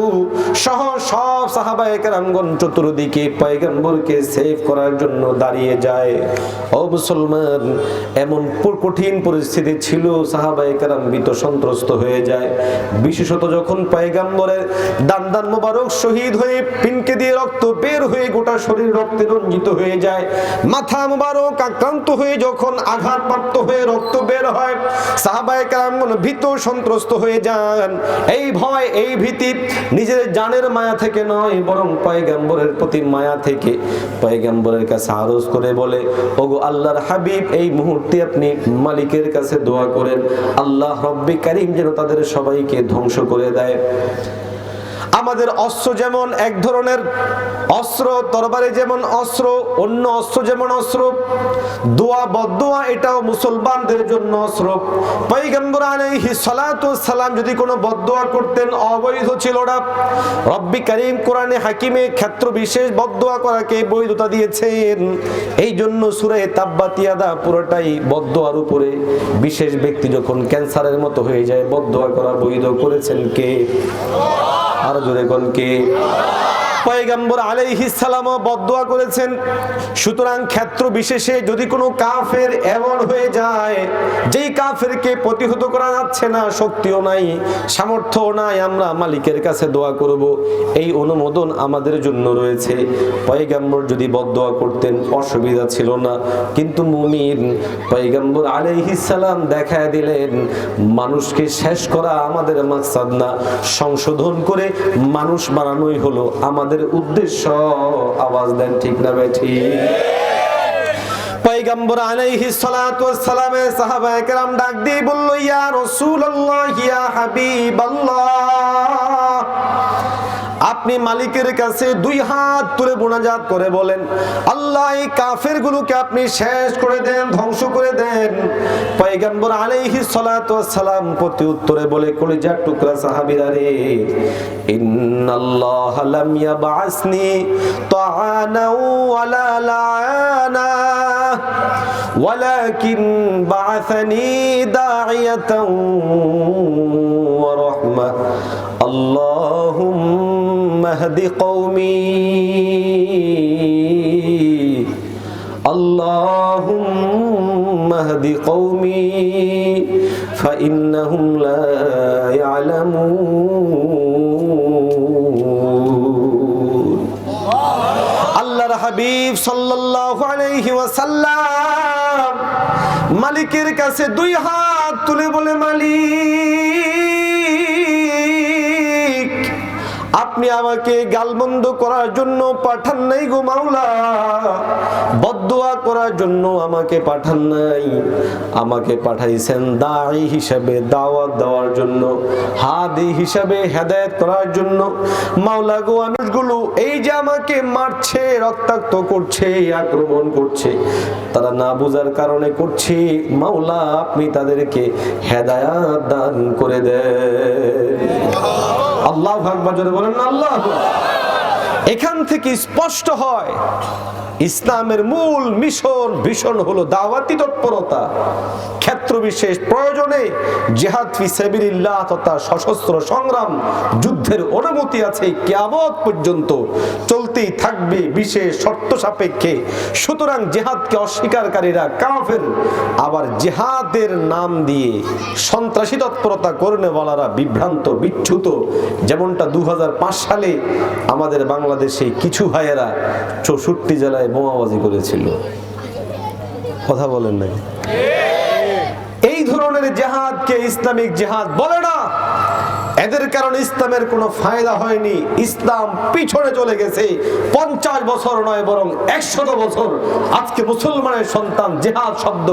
সহ সব সাহাবায়ে কেরামগণ চতুর্দিকে পয়গম্বরকে সেভ করার জন্য দাঁড়িয়ে যায়। ও মুসলমান, এমন কঠিন পরিস্থিতি ছিল, সাহাবায়ে কেরাম ভীত সন্ত্রস্ত হয়ে যায়। বিশেষত যখন পয়গম্বরের দান্দান মোবারক শহীদ হয়ে পিনকে দিয়ে রক্ত বের হয়ে গোটা শরীর রক্তে রঞ্জিত হয়ে যায়, মাথা মোবারক আক্রান্ত হয়ে যখন আঘাতপ্রাপ্ত হয়ে রক্ত বের হয়, সাহাবায়ে কেরামগণ ভীত সন্ত্রস্ত হয়ে যান। এই ভয়, এই ভীতি নিজের জানের মায়া থেকে নয়, বরং পয়গম্বরের প্রতি মায়া থেকে পয়গম্বরের কাছে আরজ করে বলে, ওগো আল্লাহর হাবিব, এই মুহূর্তে আপনি মালিকের কাছে দোয়া করেন, আল্লাহ রব্বি কারীম যেন তাদের সবাইকে ধ্বংস করে দেয়। আমাদের অস্ত্র যেমন এক ধরনের অস্ত্র, তরবারি যেমন অস্ত্র, অন্য অস্ত্র যেমন অস্ত্র, দোয়া বদদোয়া এটাও মুসলমানদের জন্য অস্ত্র। পয়গম্বর আলাইহিস সালাতু ওয়াস সালাম যদি কোনো বদদোয়া করতেন অবৈধ ছিল না। রব্বি কারীম কোরআনে হাকিমে ক্ষেত্র বিশেষ বদদোয়া করাকে বৈধতা দিয়েছেন। এই জন্য সূরা তাব্বাত ইয়াদা পুরোটাই বদদোয়ার উপরে। বিশেষ ব্যক্তি যখন ক্যান্সারের মতো হয়ে যায়, বদদোয়া করা বৈধ করেছেন কে? আর জোরে কোন কে? পয়গম্বর আলাইহিস সালামও বদদোয়া করেছেন। সুতরাং ক্ষেত্র বিশেষে যদি কোনো কাফের এমন হয়ে যায় যেই কাফেরকে প্রতিহত করা যাচ্ছে না, শক্তিও নাই, সামর্থ্যও নাই, আমরা মালিকের কাছে দোয়া করব, এই অনুমোদন আমাদের জন্য রয়েছে। পয়গম্বর যদি বদদোয়া করতেন অসুবিধা ছিল না, কিন্তু মুমিন পয়গম্বর আলাইহিস সালাম দেখায় দিলেন মানুষকে শেষ করা আমাদের মাকসাদ না, সংশোধন করে মানুষ বানানোই হলো আমাদের উদ্দেশ্য। আওয়াজ দেন ঠিক না ভাই? ঠিক। পয়গম্বর আলাইহিস সালাতু ওয়াস সালামে সাহাবায়ে কেরাম ডাক দিয়ে বলল, ইয়া রাসূলুল্লাহ, ইয়া হাবিবাল্লাহ, আপনি মালিকের কাছে দুই হাত তুলে মুনাজাত করে বলেন, আল্লাহ এই কাফেরগুলোকে আপনি শেষ করে দেন, ধ্বংস করে দেন। পয়গম্বর আলাইহিস সালাতু ওয়াস সালাম প্রতি উত্তরে বলে, কলিজার টুকরা সাহাবীরা রে, ইন্নাল্লাহ লাম ইয়াবআসনি তাআনা ওয়ালা লাআনা ওয়ালাকিন বাআসানি দাঈয়াতান ওয়া রাহমাহ। আল্লাহুম্মা হদি কওমি, আল্লাহুম্মা হদি কওমি ফাইন্নাহুম লা ইয়ালামুন। আল্লাহর হাবিব সাল্লাল্লাহু আলাইহি ওয়াসাল্লাম মালিকের কাছে দুই হাত তুলে বলে, মালিক, আপনি আমাকে গালমন্দ করার জন্য পাঠান নাই গো মাওলা, বদদুয়া করার জন্য আমাকে পাঠান নাই, আমাকে পাঠাইছেন দাঈ হিসেবে, দাওয়াত দেওয়ার জন্য, হাদি হিসেবে, হেদায়েত করার জন্য। মাওলা গো, মানুষগুলো এই যে আমাকে মারছে, রক্তাক্ত করছে, আক্রমণ করছে, তারা না বুঝার কারণে করছে, মাওলা আপনি তাদেরকে হেদায়েত দান করে দেন। আল্লাহু আকবার, জোরে বলেন না আল্লাহু আকবার। এখান থেকে স্পষ্ট হয় ইসলামের মূল মিশন ভীষণ হলো দাওয়াতি তৎপরতা। ক্ষেত্র বিশেষ প্রয়োজনে জিহাদ ফি সাবিলিল্লাহ তথা সশস্ত্র সংগ্রাম যুদ্ধের অনুমতি আছে, কিয়ামত পর্যন্ত চলতেই থাকবে বিশেষ শর্ত সাপেক্ষে। সুতরাং জিহাদকে অস্বীকারীরা কাফের, আবার জিহাদের নাম দিয়ে সন্ত্রাসী তৎপরতা করনেওয়ালারা বিভ্রান্ত, বিচ্যুত। যেমনটা 2005 সালে আমাদের বাংলাদেশে কিছু ভাইয়েরা 64 জেলায় বোমাবাজি করেছিল, কথা বলেন নাকি? এই ধরনের জিহাদকে ইসলামিক জিহাদ বলে না। এদের কারণে ইসলামের কোনো ফায়দা হয়নি, ইসলাম পিছনে চলে গেছে। 50 বছর নয়, বরং 100 বছর। আজকে মুসলমানের সন্তান জিহাদ শব্দ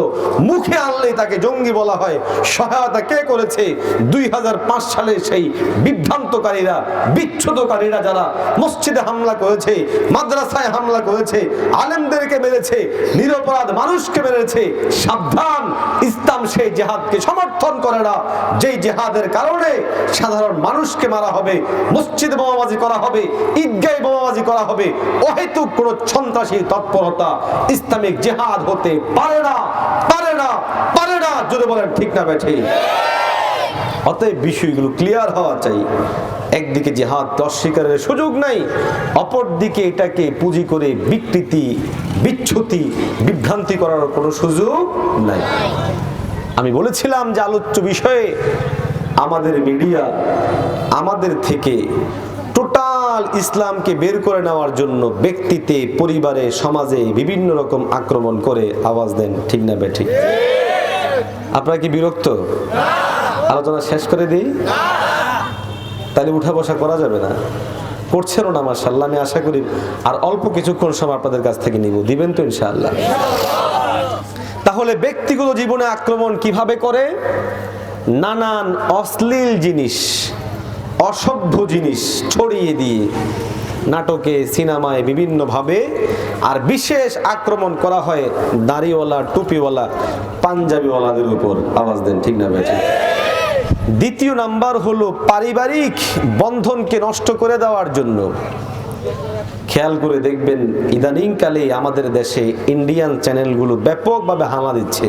মুখে আনলেই তাকে জঙ্গি বলা হয়। সহায়তা কে করেছে? 2005 সালে সেই বিভ্রান্তকারীরা, বিচ্ছুতকারীরা, যারা মসজিদে হামলা করেছে, মাদ্রাসায় হামলা করেছে, আলেমদেরকে মেরেছে, নিরপরাধ মানুষকে মেরেছে। সাবধান, ইসলাম সেই জিহাদকে সমর্থন করে না যেই জিহাদের কারণে সাধারণ মানুষকে মারা হবে, মসজিদে বোমাবাজি করা হবে, ঈদগাহে বোমাবাজি করা হবে। অহেতুক কোন সন্ত্রাসী তৎপরতা ইসলামিক জিহাদ হতে পারে না, পারে না, পারে না। যদি বলেন ঠিক না বেঠি? অতএব বিষয়গুলো ক্লিয়ার হওয়া চাই। একদিকে জিহাদকে অস্বীকারের সুযোগ নাই, অপরদিকে এটাকে পুঁজি করে বিকৃতি, বিচ্যুতি, বিভ্রান্তি করার কোনো সুযোগ নাই। আমি বলেছিলাম যে আলোচ্য বিষয়ে আমাদের মিডিয়া আমাদের থেকে টোটাল ইসলামকে বের করে নেওয়ার জন্য ব্যক্তিতে, পরিবারে, সমাজে বিভিন্ন রকম আক্রমণ করে আওয়াজ দেন, ঠিক না বেঠিক? আপনারা কি বিরক্ত? আলোচনা শেষ করে দিই? তাহলে উঠা বসা করা যাবে না। করছেনও না মাশাআল্লাহ। আমি আশা করি আর অল্প কিছুক্ষণ সময় আপনাদের কাছ থেকে নিব, দিবেন তো ইনশাআল্লাহ? তাহলে ব্যক্তিগত জীবনে আক্রমণ কিভাবে করে? নানান অশ্লীল জিনিস, অসভ্য জিনিস ছড়িয়ে দিয়ে নাটকে, সিনেমায় বিভিন্নভাবে। আর বিশেষ আক্রমণ করা হয় দাড়িওয়ালা, টুপিওয়ালা, পাঞ্জাবিওয়ালাদের উপর। আওয়াজ দেন, ঠিক না বেঠি? দ্বিতীয় নাম্বার হলো পারিবারিক বন্ধনকে নষ্ট করে দেওয়ার জন্য। খেয়াল করে দেখবেন ইদানিং কালে আমাদের দেশে ইন্ডিয়ান চ্যানেলগুলো ব্যাপকভাবে হামলা দিচ্ছে।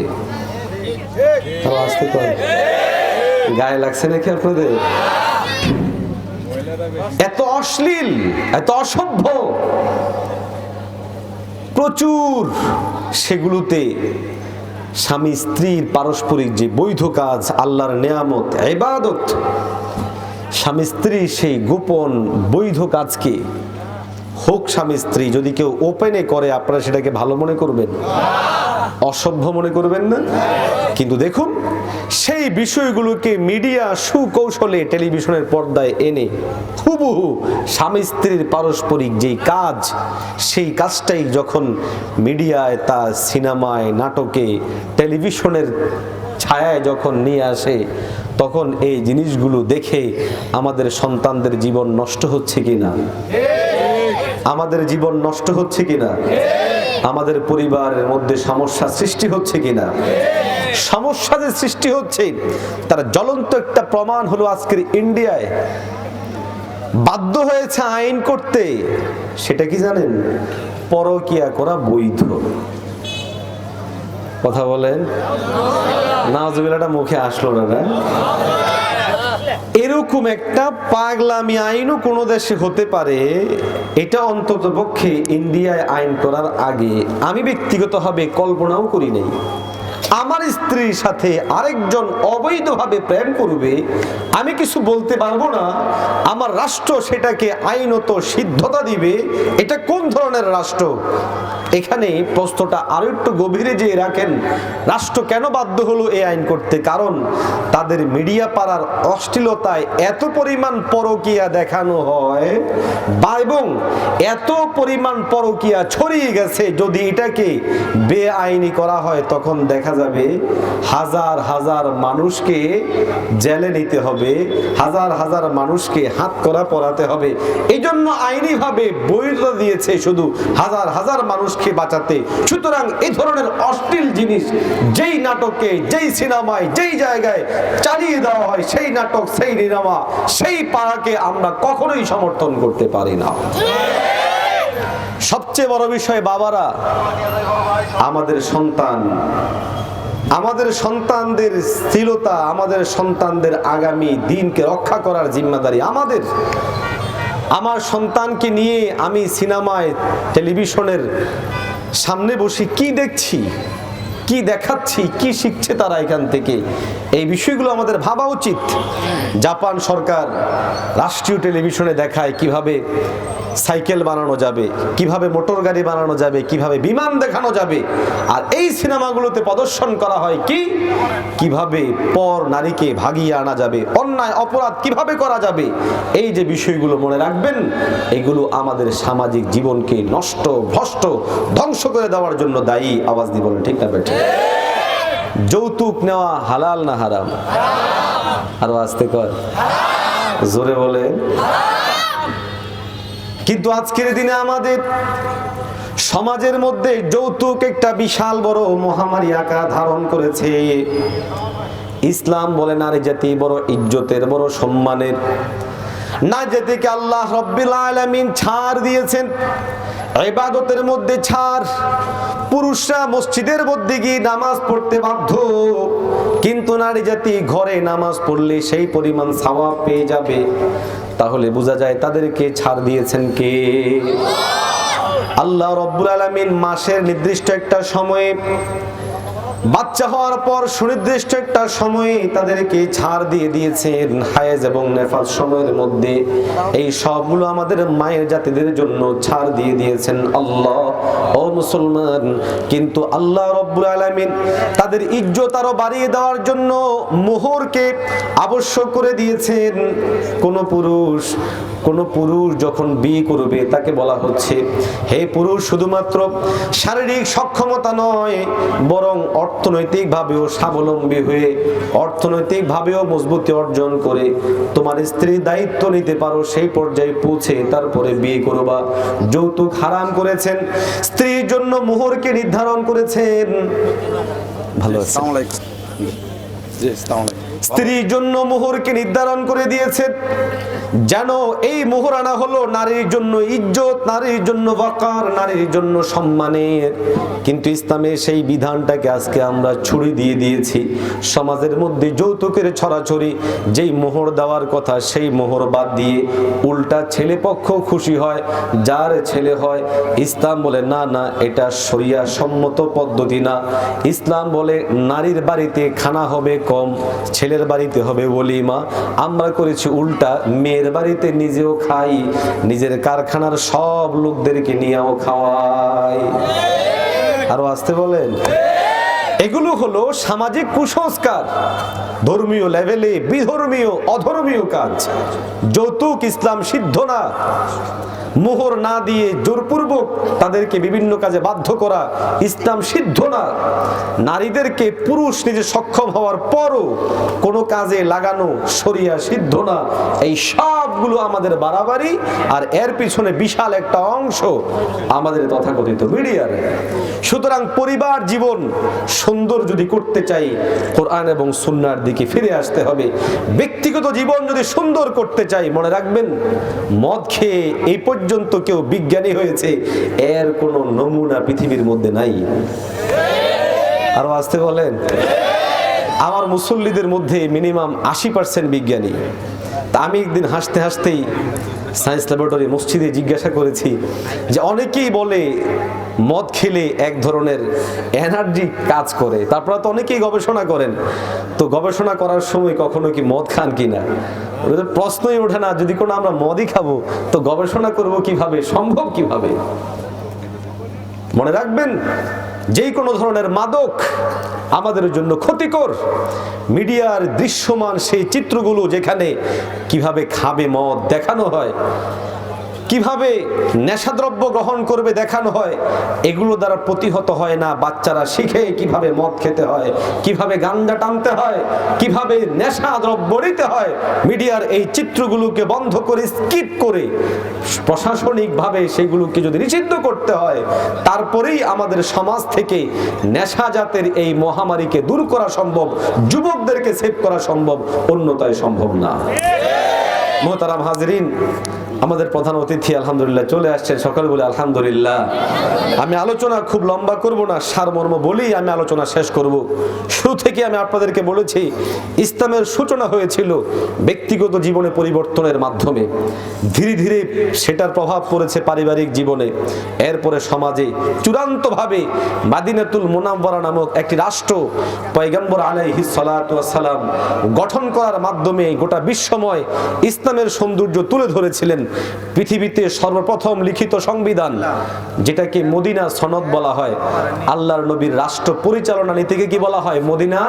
গায়ে লাগছে নাকি আপনাদের? এত অশ্লীল, এত অসভ্য, প্রচুর। সেগুলোতে স্বামী স্ত্রীর পারস্পরিক যে বৈধ কাজ, আল্লাহর নেয়ামত, ইবাদত, স্বামী স্ত্রীর সেই গোপন বৈধ কাজকে হোক স্বামী স্ত্রী যদি কেউ ওপেনে করে, আপনারা সেটাকে ভালো মনে করবেন? অসভ্য মনে করবেন না? কিন্তু দেখুন, সেই বিষয়গুলোকে মিডিয়া সুকৌশলে টেলিভিশনের পর্দায় এনে হুবহু স্বামী স্ত্রীর পারস্পরিক যেই কাজ, সেই কাজটাই যখন মিডিয়ায়, তা সিনেমায়, নাটকে, টেলিভিশনের ছায়ায় যখন নিয়ে আসে, তখন এই জিনিসগুলো দেখে আমাদের সন্তানদের জীবন নষ্ট হচ্ছে কিনা, আমাদের জীবন নষ্ট হচ্ছে কিনা, আমাদের পরিবারের মধ্যে সমস্যা সৃষ্টি হচ্ছে কিনা, সমস্যা যে সৃষ্টি হচ্ছে তার জ্বলন্ত একটা প্রমাণ হলো আজকের ইন্ডিয়ায় বাধ্য হয়েছে আইন করতে। সেটা কি জানেন? পরকিয়া করা বৈধ। কথা বলেন, নাউজুবিল্লাহটা মুখে আসলো না? এরকম একটা পাগলামি আইনও কোনো দেশে হতে পারে, এটা অন্তত পক্ষে ইন্ডিয়ায় আইন করার আগে আমি ব্যক্তিগতভাবে কল্পনাও করি নাই। আমার স্ত্রীর সাথে আরেকজন অবৈধভাবে প্রেম করবে, আমি কিছু বলতে পারবো না, আমার রাষ্ট্র সেটাকে আইনত সিদ্ধতা দিবে। এটা কোন ধরনের রাষ্ট্র? এখানে প্রশ্নটা আরো একটু গভীরে যে রাখেন, রাষ্ট্র কেন বাধ্য হলো এই আইন করতে? কারণ তাদের মিডিয়া পাড়ার অশ্লীলতায় এত পরিমাণ পরকীয়া দেখানো হয় এবং এত পরিমাণ পরকীয়া ছড়িয়ে গেছে, যদি এটাকে বেআইনি করা হয় তখন দেখা যাবে হাজার হাজার মানুষকে জেলে নিতে হবে, হাজার হাজার মানুষকে হাত করা পরাতে হবে। এই জন্য আইনি ভাবে বৈধতা দিয়েছে শুধু হাজার হাজার মানুষকে বাঁচাতে। সুতরাং এই ধরনের অশ্লীল জিনিস যেই নাটকে, যেই সিনেমায়, যেই জায়গায় চালিয়ে দেওয়া হয়, সেই নাটক, সেই সিনেমা, সেই পাড়াকে আমরা কখনোই সমর্থন করতে পারি না। সবচেয়ে বড় বিষয়, বাবারা, আমাদের সন্তান, আমাদের সন্তানদের স্থিরতা, আমাদের সন্তানদের আগামী দিনকে রক্ষা করার জিম্মাদারি আমাদের। আমার সন্তানকে নিয়ে আমি সিনেমায়, টেলিভিশনের সামনে বসে কি দেখছি, কি দেখাচ্ছি, কি শিখছে তারা এখান থেকে, এই বিষয়গুলো আমাদের ভাবা উচিত। জাপান সরকার রাষ্ট্রীয় টেলিভিশনে দেখায় কিভাবে সাইকেল বানানো যাবে, কিভাবে মোটর গাড়ি বানানো যাবে, কিভাবে বিমান দেখানো যাবে। আর এই সিনেমাগুলোতে প্রদর্শন করা হয় কি, কিভাবে পর নারীকে ভাগিয়ে আনা যাবে, অন্যায় অপরাধ কিভাবে করা যাবে। এই যে বিষয়গুলো মনে রাখবেন, এগুলো আমাদের সামাজিক জীবনকে নষ্ট, ভ্রষ্ট, ধ্বংস করে দেওয়ার জন্য দায়ী। আওয়াজ দিয়ে বলেন ঠিক না বেঠিক? যৌতুক নেওয়া হালাল না হারাম? আরো আস্তে কর, জোরে বলে। কিন্তু আজকের দিনে আমাদের সমাজের মধ্যে যৌতুক একটা বিশাল বড় মহামারী আকার ধারণ করেছে। ইসলাম বলে নারী জাতি বড় ইজ্জতের, বড় সম্মানের। নারী জাতিকে আল্লাহ রাব্বুল আলামিন ছাড় দিয়েছেন, ইবাদতের মধ্যে ছাড়। পুরুষরা মসজিদের মধ্যে গিয়ে নামাজ পড়তে বাধ্য, কিন্তু নারী জাতি ঘরে নামাজ পড়লে সেই পরিমাণ সওয়াব পেয়ে যাবে। তাহলে বোঝা যায় তাদেরকে ছাড় দিয়েছেন কে? আল্লাহ রাব্বুল আলামিন মাসের নির্দিষ্ট একটা সময়ে, বাচ্চা হওয়ার পর সুনির্দিষ্ট একটা সময়ে তাদেরকে ছাড় দিয়ে দিয়েছেন। হায়েজ এবং নেফাস সময়ের মধ্যে এই সবগুলো আমাদের মায়ের জাতিদের জন্য ছাড় দিয়ে দিয়েছেন আল্লাহ। ও মুসলমান, কিন্তু আল্লাহ রাব্বুল আলামিন তাদের ইজ্জত আরো বাড়িয়ে দেওয়ার জন্য মোহরকে আবশ্যক করে দিয়েছেন। কোন পুরুষ যখন বিয়ে করবে তাকে বলা হচ্ছে, হে পুরুষ, শুধুমাত্র শারীরিক সক্ষমতা নয়, বরং অর্থনৈতিক ভাবেও স্বাবলম্বী হয়ে, অর্থনৈতিক ভাবেও মজবুতি অর্জন করে তোমার স্ত্রীর দায়িত্ব নিতে পারো, সেই পর্যায়ে পৌঁছে তারপরে বিয়ে করবা। যৌতুক হারাম করেছেন, স্ত্রীর জন্য মোহরকে নির্ধারণ করেছেন। ভালো আছে, স্ত্রীর জন্য মোহরকে নির্ধারণ করে দিয়েছেন, যেন এই মোহর আনা হলো নারীর জন্য ইজ্জত, নারীর জন্য ওয়াকার, নারীর জন্য সম্মানের। কিন্তু ইসলামের সেই বিধানটাকে আজকে আমরা ছুড়ে দিয়ে দিয়েছি। সমাজের মধ্যে যৌতুকের ছড়াছড়ি, যেই মোহর দেওয়ার কথা সেই মোহর বাদ দিয়ে উল্টা ছেলে পক্ষ খুশি হয়, যার ছেলে হয়। ইসলাম বলে না না, এটা শরিয়া সম্মত পদ্ধতি না। ইসলাম বলে নারীর বাড়িতে খানা হবে কম, ছেলের বাড়িতে হবে ওলিমা। আমরা করেছি উল্টা, মেয়ের বাড়িতে নিজেও খাই, নিজের কারখানার সব লোকদেরকে নিয়েও খাওয়াই। আরো আসতে বলেন। এগুলো হলো সামাজিক কুসংস্কার, ধর্মীয় লেভেলে বিধর্মীয় অধর্মীয় কাজ। যৌতুক ইসলাম সিদ্ধ না, মোহর না দিয়ে জোরপূর্বক তাদেরকে বিভিন্ন কাজে বাধ্য করা ইসলাম সিদ্ধ না। নারীদেরকে পুরুষ নিজে সক্ষম হওয়ার পরও কোনো কাজে লাগানো শরিয়া সিদ্ধ না। এই সবগুলো আমাদের বাড়াবাড়ি, আর এর পিছনে বিশাল একটা অংশ আমাদের তথাকথিত মিডিয়ার। সুতরাং পরিবার জীবন সুন্দর যদি করতে চাই, কোরআন এবং সুন্নাহর দিকে ফিরে আসতে হবে। ব্যক্তিগত জীবন যদি সুন্দর করতে চাই, মনে রাখবেন মদ খেয়ে এই পর্যন্ত কেউ বিজ্ঞানী হয়েছে এর কোনো নমুনা পৃথিবীর মধ্যে নাই। আরো আসতে বলেন। আমার মুসল্লিদের মধ্যে মিনিমাম 80% বিজ্ঞানী। তা আমি একদিন হাসতে হাসতেই সায়েন্স ল্যাবরেটরি মসজিদে জিজ্ঞাসা করেছি যে অনেকেই বলে মদ খেলে এক ধরনের এনার্জি কাজ করে, তারপরে তো অনেকেই গবেষণা করেন, তো গবেষণা করার সময় কখনো কি মদ খান কিনা? ওদের প্রশ্নই ওঠে না। যদি কোনো আমরা মদই খাবো তো গবেষণা করব কিভাবে, সম্ভব কিভাবে? মনে রাখবেন যেই কোনো ধরনের মাদক আমাদের জন্য ক্ষতিকর। মিডিয়ার দৃশ্যমান সেই চিত্রগুলো যেখানে কিভাবে খাবে মদ দেখানো হয়, কিভাবে নেশাদ্রব্য গ্রহণ করবে দেখানো হয়, এগুলো দ্বারা প্রতিহত হয় না। বাচ্চারা শিখে কিভাবে মদ খেতে হয়, কিভাবে গাঞ্জা টানতে হয়, কিভাবে নেশাদ্রব্য নিতে হয়। মিডিয়ার এই চিত্রগুলোকে বন্ধ করে স্কিপ করে প্রশাসনিকভাবে সেগুলোকে যদি নিষিদ্ধ করতে হয়, তারপরেই আমাদের সমাজ থেকে নেশা জাতের এই মহামারীকে দূর করা সম্ভব, যুবকদেরকে সেভ করা সম্ভব, অন্যথায় সম্ভব না। মোহতারাম হাজরিন, আমাদের প্রধান অতিথি আলহামদুলিল্লাহ চলে আসছেন, সকালে বলে আলহামদুলিল্লাহ। আমি আলোচনা খুব লম্বা করব না, সারমর্ম বলেই আমি আলোচনা শেষ করব। শুরু থেকে আমি আপনাদেরকে বলেছি ইসলামের সূচনা হয়েছিল ব্যক্তিগত জীবনে পরিবর্তনের মাধ্যমে। ধীরে ধীরে সেটার প্রভাব পড়েছে পারিবারিক জীবনে, এরপরে সমাজে। চূড়ান্তভাবে মাদিনাতুল মুনাওয়ারা নামক একটি রাষ্ট্র পয়গম্বর আলাইহিস সালাতু ওয়াস সালাম গঠন করার মাধ্যমে গোটা বিশ্বময় ইসলামের সৌন্দর্য তুলে ধরেছিলেন। পৃথিবীতে সর্বপ্রথম লিখিত সংবিধান, যেটাকে মদিনা সনদ বলা হয়, আল্লাহর নবীর রাষ্ট্র পরিচালনা নীতিকে কি বলা হয়? মদিনা